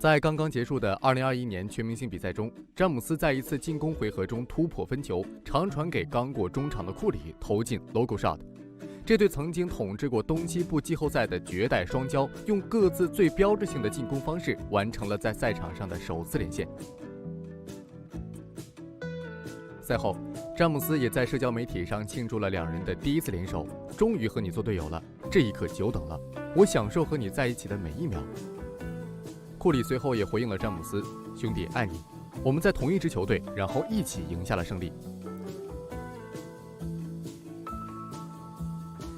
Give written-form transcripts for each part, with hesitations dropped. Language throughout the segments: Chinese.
在刚刚结束的2021年全明星比赛中，詹姆斯在一次进攻回合中突破分球，长传给刚过中场的库里，投进 logo shot。这对曾经统治过东西部季后赛的绝代双骄，用各自最标志性的进攻方式，完成了在赛场上的首次连线。赛后，詹姆斯也在社交媒体上庆祝了两人的第一次联手，终于和你做队友了，这一刻久等了，我享受和你在一起的每一秒。库里随后也回应了詹姆斯：“兄弟，爱你，我们在同一支球队，然后一起赢下了胜利。”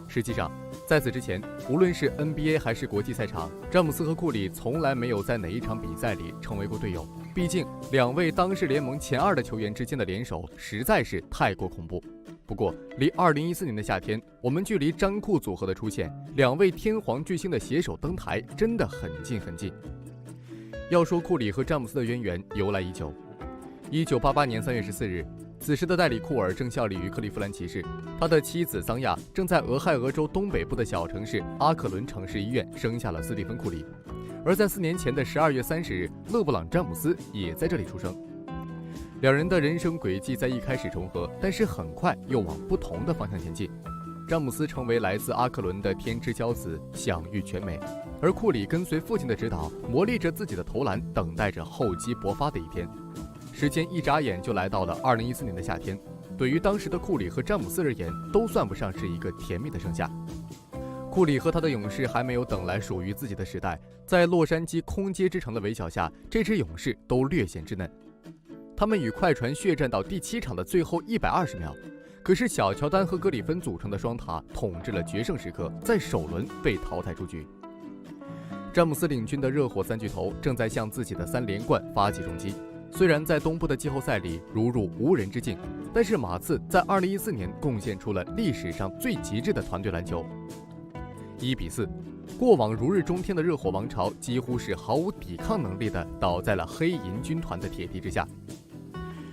实际上，在此之前，无论是 NBA 还是国际赛场，詹姆斯和库里从来没有在哪一场比赛里成为过队友。毕竟，两位当时联盟前2的球员之间的联手实在是太过恐怖。不过，离2014年的夏天，我们距离詹库组合的出现，两位天皇巨星的携手登台，真的很近很近。要说库里和詹姆斯的渊源由来已久。1988年3月14日，此时的戴里库尔正效力于克利夫兰骑士，他的妻子桑亚正在俄亥俄州东北部的小城市阿克伦城市医院生下了斯蒂芬·库里。而在4年前的12月30日，勒布朗·詹姆斯也在这里出生。两人的人生轨迹在一开始重合，但是很快又往不同的方向前进。詹姆斯成为来自阿克伦的天之骄子，享誉全美，而库里跟随父亲的指导，磨砺着自己的投篮，等待着厚积薄发的一天。时间一眨眼就来到了2014年的夏天，对于当时的库里和詹姆斯而言，都算不上是一个甜蜜的盛夏。库里和他的勇士还没有等来属于自己的时代，在洛杉矶空接之城的围剿下，这支勇士都略显稚嫩。他们与快船血战到第7场的最后120秒，可是小乔丹和格里芬组成的双塔统治了决胜时刻，在首轮被淘汰出局。詹姆斯领军的热火3巨头正在向自己的3连冠发起冲击。虽然在东部的季后赛里如入无人之境，但是马刺在2014年贡献出了历史上最极致的团队篮球。1-4，过往如日中天的热火王朝几乎是毫无抵抗能力地倒在了黑银军团的铁蹄之下。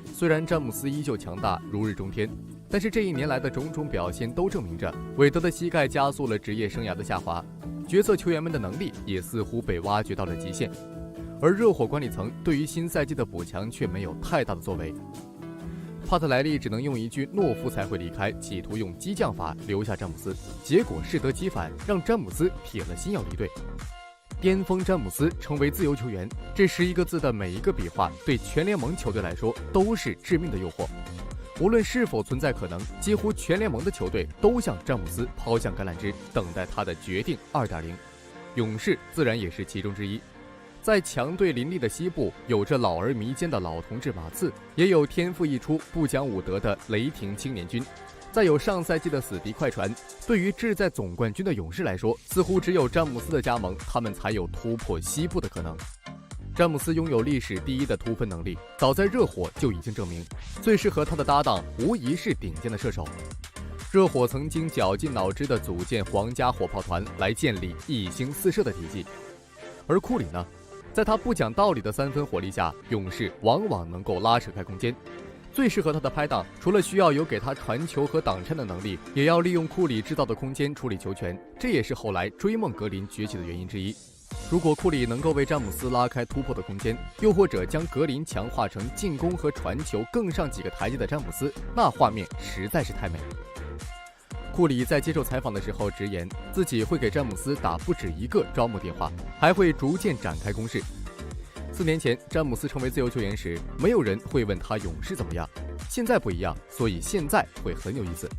虽然詹姆斯依旧强大如日中天，但是这一年来的种种表现都证明着韦德的膝盖加速了职业生涯的下滑，角色球员们的能力也似乎被挖掘到了极限。而热火管理层对于新赛季的补强却没有太大的作为。帕特莱利只能用一句懦夫才会离开，企图用激将法留下詹姆斯，结果适得其反，让詹姆斯铁了心要离队。巅峰詹姆斯成为自由球员，这11个字的每一个笔画对全联盟球队来说都是致命的诱惑。无论是否存在可能，几乎全联盟的球队都向詹姆斯抛向橄榄枝，等待他的决定2.0。勇士自然也是其中之一。在强队林立的西部，有着老而弥坚的老同志马刺，也有天赋异出、不讲武德的雷霆青年军，再有上赛季的死敌快船。对于志在总冠军的勇士来说，似乎只有詹姆斯的加盟，他们才有突破西部的可能。詹姆斯拥有历史第1的突分能力，早在热火就已经证明，最适合他的搭档无疑是顶尖的射手。热火曾经绞尽脑汁地组建皇家火炮团来建立1星4射的体系，而库里呢？在他不讲道理的3分火力下，勇士往往能够拉扯开空间。最适合他的拍档，除了需要有给他传球和挡拆的能力，也要利用库里制造的空间处理球权，这也是后来追梦格林崛起的原因之一。如果库里能够为詹姆斯拉开突破的空间，又或者将格林强化成进攻和传球更上几个台阶的詹姆斯，那画面实在是太美。库里在接受采访的时候直言，自己会给詹姆斯打不止1个招募电话，还会逐渐展开攻势。4年前，詹姆斯成为自由球员时，没有人会问他勇士怎么样，现在不一样，所以现在会很有意思。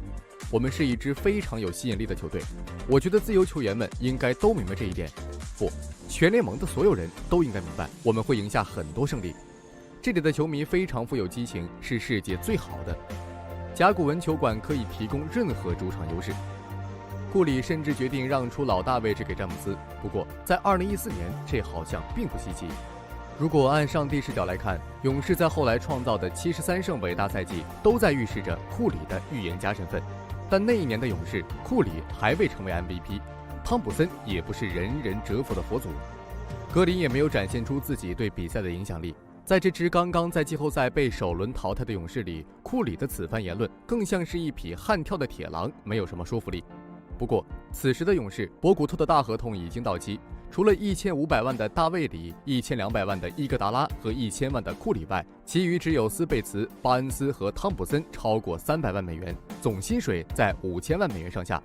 我们是一支非常有吸引力的球队，我觉得自由球员们应该都明白这一点，不，全联盟的所有人都应该明白，我们会赢下很多胜利。这里的球迷非常富有激情，是世界最好的。甲骨文球馆可以提供任何主场优势。库里甚至决定让出老大位置给詹姆斯，不过在2014年，这好像并不稀奇。如果按上帝视角来看，勇士在后来创造的73胜伟大赛季，都在预示着库里的预言家身份。但那一年的勇士，库里还未成为 MVP， 汤普森也不是人人折服的佛祖，格林也没有展现出自己对比赛的影响力。在这支刚刚在季后赛被首轮淘汰的勇士里，库里的此番言论更像是一匹悍跳的铁狼，没有什么说服力。不过，此时的勇士，博古特的大合同已经到期，除了1500万的大卫里、1200万的伊戈达拉和1000万的库里外，其余只有斯贝茨、巴恩斯和汤普森超过300万美元，总薪水在5000万美元上下。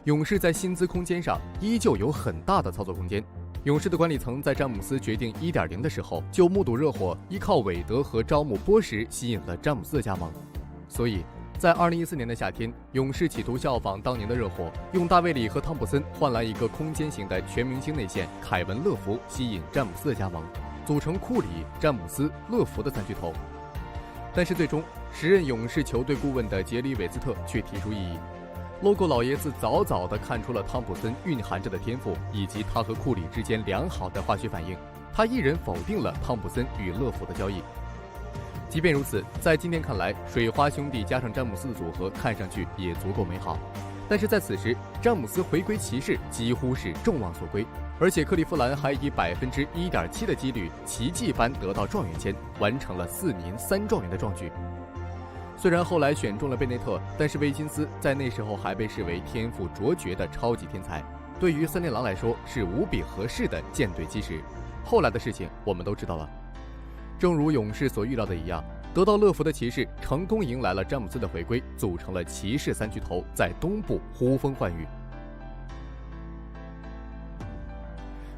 勇士在薪资空间上依旧有很大的操作空间。勇士的管理层在詹姆斯决定1.0的时候，就目睹热火依靠韦德和招募波什吸引了詹姆斯的加盟，所以在2014年的夏天，勇士企图效仿当年的热火，用大卫里和汤普森换来一个空间型的全明星内线凯文·乐福，吸引詹姆斯的加盟，组成库里、詹姆斯、乐福的三巨头。但是最终，时任勇士球队顾问的杰里·韦斯特却提出异议。logo 老爷子早早地看出了汤普森蕴含着的天赋，以及他和库里之间良好的化学反应，他一人否定了汤普森与乐福的交易。即便如此，在今天看来，水花兄弟加上詹姆斯的组合看上去也足够美好。但是在此时，詹姆斯回归骑士几乎是众望所归，而且克利夫兰还以1.7%的几率奇迹般得到状元签，完成了4年3状元的壮举。虽然后来选中了贝内特，但是威金斯在那时候还被视为天赋卓绝的超级天才，对于森林狼来说是无比合适的舰队基石。后来的事情我们都知道了，正如勇士所预料的一样，得到乐福的骑士成功迎来了詹姆斯的回归，组成了骑士三巨头，在东部呼风唤雨。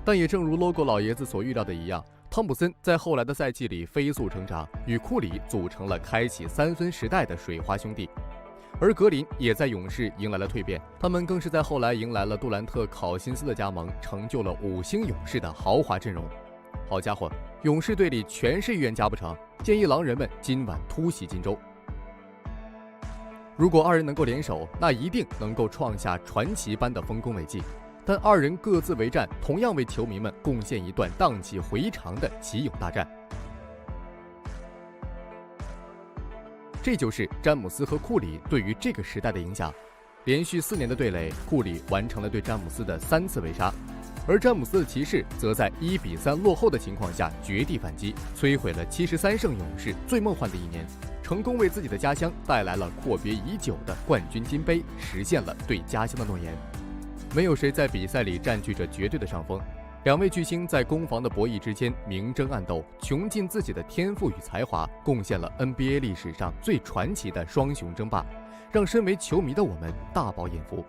但也正如 logo 老爷子所预料的一样，汤普森在后来的赛季里飞速成长，与库里组成了开启3分时代的水花兄弟。而格林也在勇士迎来了蜕变，他们更是在后来迎来了杜兰特、考辛斯的加盟，成就了5星勇士的豪华阵容。好家伙，勇士队里全是预言家不成？建议狼人们今晚突袭金州。如果二人能够联手，那一定能够创下传奇般的丰功伟绩。但二人各自为战，同样为球迷们贡献一段荡气回肠的奇勇大战。这就是詹姆斯和库里对于这个时代的影响。连续4年的对垒，库里完成了对詹姆斯的3次围杀，而詹姆斯的骑士则在1-3落后的情况下绝地反击，摧毁了73胜勇士最梦幻的一年，成功为自己的家乡带来了阔别已久的冠军金杯，实现了对家乡的诺言。没有谁在比赛里占据着绝对的上风，两位巨星在攻防的博弈之间明争暗斗，穷尽自己的天赋与才华，贡献了 NBA 历史上最传奇的双雄争霸，让身为球迷的我们大饱眼福。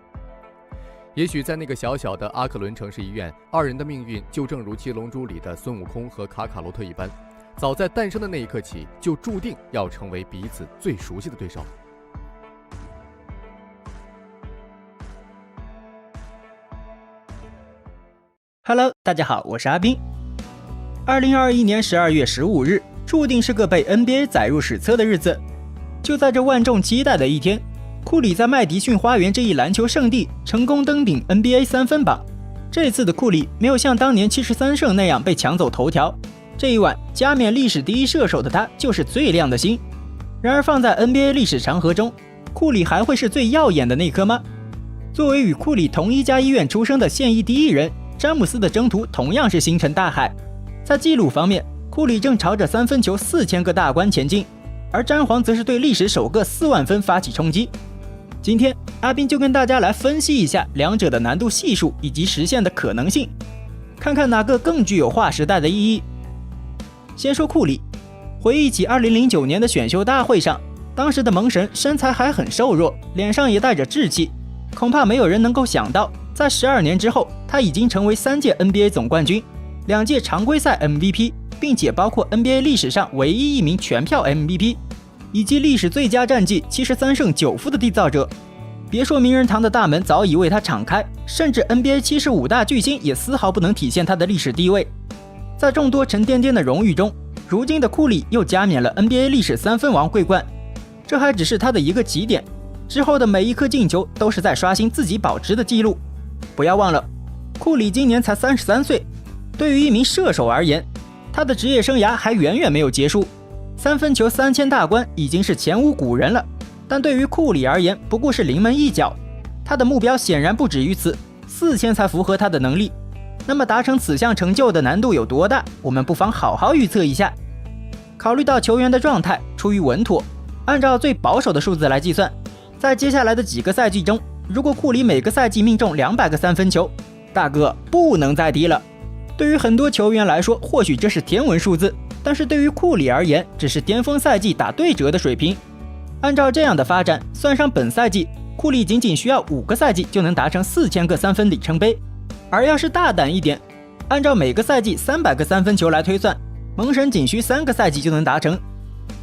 也许在那个小小的阿克伦城市医院，二人的命运就正如七龙珠里的孙悟空和卡卡罗特一般，早在诞生的那一刻起，就注定要成为彼此最熟悉的对手。Hello， 大家好，我是阿斌。2021年12月15日，注定是个被 NBA 载入史册的日子。就在这万众期待的一天，库里在麦迪逊花园这一篮球圣地成功登顶 NBA 3分榜。这次的库里没有像当年73胜那样被抢走头条，这一晚加冕历史第一射手的他就是最亮的星。然而放在 NBA 历史长河中，库里还会是最耀眼的那颗吗？作为与库里同一家医院出生的现役第一人，詹姆斯的征途同样是星辰大海。在纪录方面，库里正朝着3分球4000个大关前进，而詹皇则是对历史首个4万分发起冲击。今天阿斌就跟大家来分析一下两者的难度系数以及实现的可能性，看看哪个更具有划时代的意义。先说库里，回忆起2009年的选秀大会上，当时的萌神身材还很瘦弱，脸上也带着稚气，恐怕没有人能够想到在12年之后，他已经成为3届 NBA 总冠军，2届常规赛 MVP， 并且包括 NBA 历史上唯一一名全票 MVP， 以及历史最佳战绩73胜9负的缔造者。别说名人堂的大门早已为他敞开，甚至 NBA 75大巨星也丝毫不能体现他的历史地位。在众多沉甸甸的荣誉中，如今的库里又加冕了 NBA 历史3分王桂冠，这还只是他的一个起点，之后的每一颗进球都是在刷新自己保持的记录。不要忘了，库里今年才33岁，对于一名射手而言，他的职业生涯还远远没有结束。3分球3000大关已经是前无古人了，但对于库里而言不过是临门一脚，他的目标显然不止于此，4000才符合他的能力。那么达成此项成就的难度有多大，我们不妨好好预测一下。考虑到球员的状态出于稳妥，按照最保守的数字来计算，在接下来的几个赛季中，如果库里每个赛季命中200个3分球，大哥不能再低了，对于很多球员来说，或许这是天文数字，但是对于库里而言，只是巅峰赛季打对折的水平。按照这样的发展，算上本赛季，库里仅仅需要5个赛季就能达成4000个三分里程碑。而要是大胆一点，按照每个赛季300个三分球来推算，蒙神仅需3个赛季就能达成。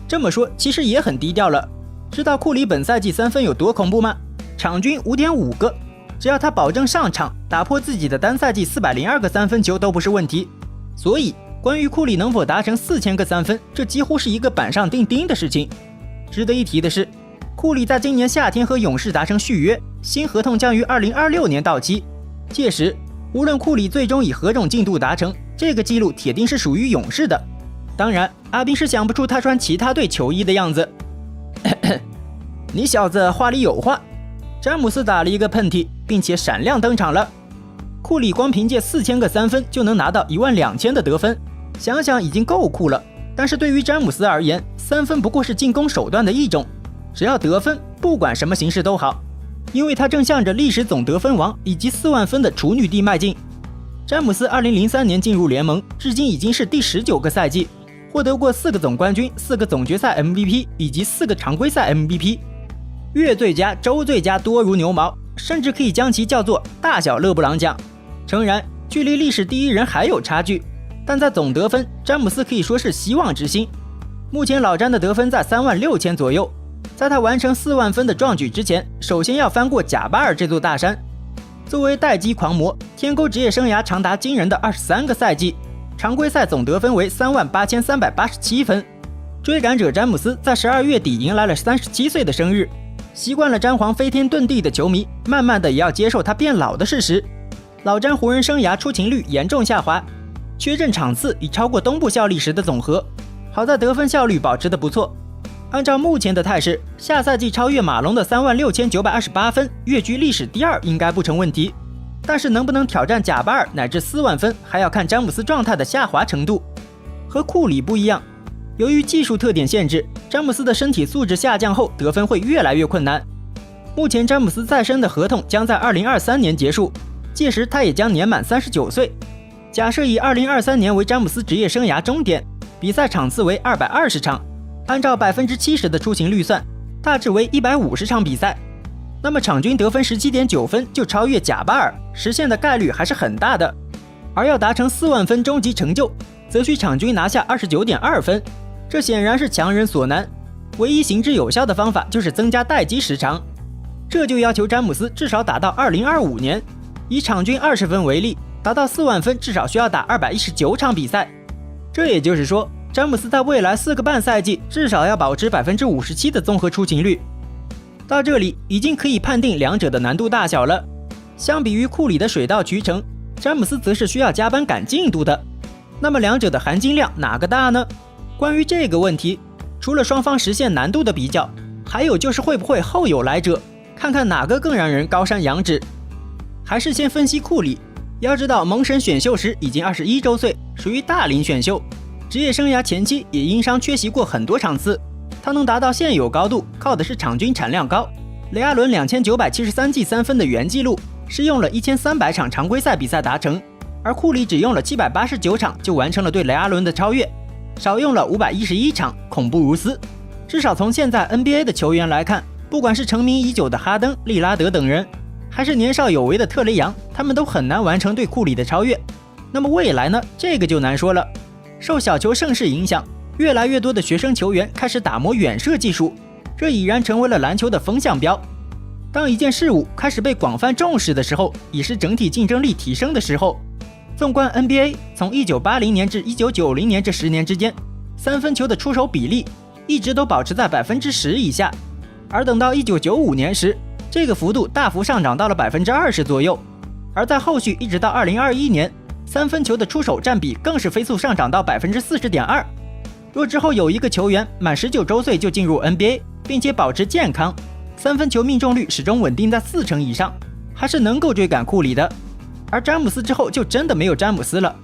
这么说其实也很低调了。知道库里本赛季三分有多恐怖吗？场均 5.5 个，只要他保证上场，打破自己的单赛季402个三分球都不是问题。所以关于库里能否达成4000个三分，这几乎是一个板上钉钉的事情。值得一提的是，库里在今年夏天和勇士达成续约，新合同将于2026年到期。届时无论库里最终以何种进度达成，这个记录铁定是属于勇士的。当然阿斌是想不出他穿其他队球衣的样子。你小子话里有话。詹姆斯打了一个喷嚏，并且闪亮登场了。库里光凭借4000个三分就能拿到12000的得分，想想已经够酷了。但是对于詹姆斯而言，三分不过是进攻手段的一种，只要得分，不管什么形式都好，因为他正向着历史总得分王以及4万分的处女地迈进。詹姆斯2003年进入联盟，至今已经是第19个赛季，获得过4个总冠军、4个总决赛 MVP 以及4个常规赛 MVP。月最佳、周最佳多如牛毛，甚至可以将其叫做大小勒布朗奖。诚然，距离历史第一人还有差距，但在总得分，詹姆斯可以说是希望之星。目前老詹的得分在36000左右，在他完成4万分的壮举之前，首先要翻过贾巴尔这座大山。作为待机狂魔，天勾职业生涯长达惊人的23个赛季，常规赛总得分为38387分。追赶者詹姆斯在12月底迎来了37岁的生日。习惯了詹皇飞天遁地的球迷，慢慢的也要接受他变老的事实。老詹湖人生涯出勤率严重下滑，缺阵场次已超过东部效力时的总和，好在得分效率保持得不错。按照目前的态势，下赛季超越马龙的36928分，跃居历史第2应该不成问题。但是能不能挑战贾巴尔乃至4万分，还要看詹姆斯状态的下滑程度。和库里不一样，由于技术特点限制，詹姆斯的身体素质下降后，得分会越来越困难。目前詹姆斯在身的合同将在2023年结束，届时他也将年满39岁。假设以2023年为詹姆斯职业生涯终点，比赛场次为220场，按照70%的出勤率算，大致为150场比赛。那么场均得分17.9分就超越贾巴尔，实现的概率还是很大的。而要达成4万分终极成就，则需场均拿下29.2分。这显然是强人所难，唯一行之有效的方法就是增加待机时长。这就要求詹姆斯至少打到2025年，以场均20分为例，达到4万分至少需要打219场比赛。这也就是说，詹姆斯在未来4个半赛季至少要保持57%的综合出勤率。到这里已经可以判定两者的难度大小了。相比于库里的水到渠成，詹姆斯则是需要加班赶进度的。那么两者的含金量哪个大呢？关于这个问题，除了双方实现难度的比较，还有就是会不会后有来者，看看哪个更让人高山仰止。还是先分析库里。要知道蒙神选秀时已经21周岁，属于大龄选秀，职业生涯前期也因伤缺席过很多场次。他能达到现有高度，靠的是场均产量高。雷阿伦2973记三分的原纪录是用了1300场常规赛比赛达成，而库里只用了789场就完成了对雷阿伦的超越，少用了511场，恐怖如斯。至少从现在 NBA 的球员来看，不管是成名已久的哈登、利拉德等人，还是年少有为的特雷杨，他们都很难完成对库里的超越。那么未来呢？这个就难说了。受小球盛世影响，越来越多的学生球员开始打磨远射技术，这已然成为了篮球的风向标。当一件事物开始被广泛重视的时候，也是整体竞争力提升的时候。纵观 NBA， 从1980年至1990年这10年之间，三分球的出手比例一直都保持在10%以下，而等到1995年时，这个幅度大幅上涨到了20%左右，而在后续一直到2021年，三分球的出手占比更是飞速上涨到40.2%。若之后有一个球员满19周岁就进入 NBA， 并且保持健康，三分球命中率始终稳定在40%以上，还是能够追赶库里的。而詹姆斯之后就真的没有詹姆斯了，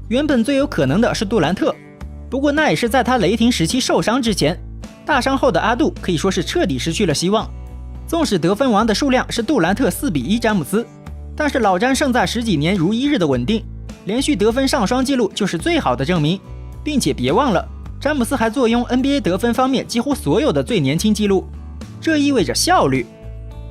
原本最有可能的是杜兰特，不过那也是在他雷霆时期受伤之前。大伤后的阿杜可以说是彻底失去了希望。纵使得分王的数量是杜兰特4比1詹姆斯，但是老詹胜在10几年如一日的稳定，连续得分上双纪录就是最好的证明，并且别忘了，詹姆斯还坐拥 NBA 得分方面几乎所有的最年轻纪录，这意味着效率。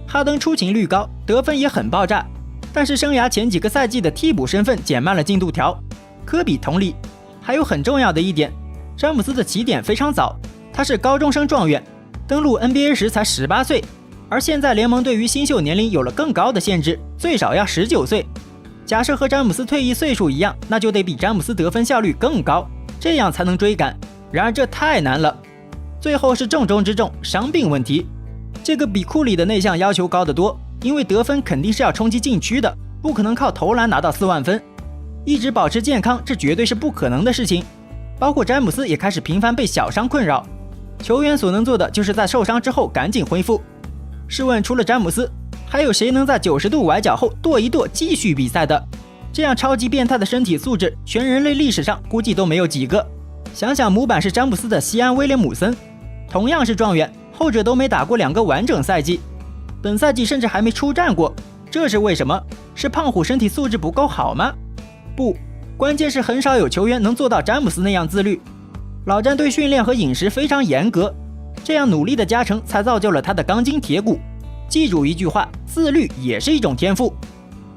哈登出勤率高，得分也很爆炸，但是生涯前几个赛季的替补身份减慢了进度条。科比同理。还有很重要的一点，詹姆斯的起点非常早，他是高中生状元，登陆 NBA 时才18岁，而现在联盟对于新秀年龄有了更高的限制，最少要19岁。假设和詹姆斯退役岁数一样，那就得比詹姆斯得分效率更高，这样才能追赶。然而这太难了。最后是重中之重，伤病问题。这个比库里的内项要求高得多，因为得分肯定是要冲击禁区的，不可能靠投篮拿到4万分。一直保持健康，这绝对是不可能的事情。包括詹姆斯也开始频繁被小伤困扰，球员所能做的就是在受伤之后赶紧恢复。试问，除了詹姆斯，还有谁能在90度崴脚后跺一跺继续比赛的？这样超级变态的身体素质，全人类历史上估计都没有几个。想想模板是詹姆斯的西安威廉姆森，同样是状元，后者都没打过2个完整赛季，本赛季甚至还没出战过，这是为什么？是胖虎身体素质不够好吗？不，关键是很少有球员能做到詹姆斯那样自律。老詹对训练和饮食非常严格，这样努力的加成才造就了他的钢筋铁骨。记住一句话，自律也是一种天赋。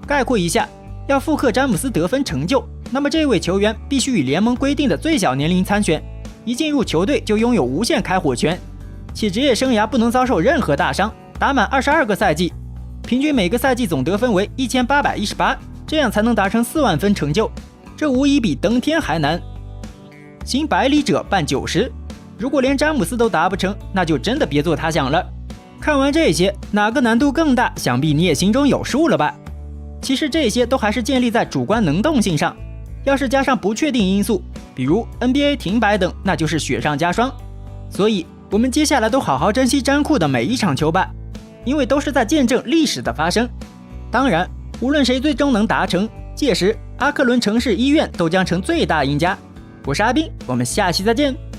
概括一下，要复刻詹姆斯得分成就，那么这位球员必须以联盟规定的最小年龄参选，一进入球队就拥有无限开火权，且职业生涯不能遭受任何大伤，打满22个赛季，平均每个赛季总得分为1818，这样才能达成4万分成就，这无疑比登天还难。行百里者半90，如果连詹姆斯都达不成，那就真的别做他想了。看完这些，哪个难度更大，想必你也心中有数了吧？其实这些都还是建立在主观能动性上，要是加上不确定因素，比如 NBA 停摆等，那就是雪上加霜。所以我们接下来都好好珍惜詹库的每一场球吧，因为都是在见证历史的发生。当然，无论谁最终能达成，届时阿克伦城市医院都将成最大赢家。我是阿斌，我们下期再见。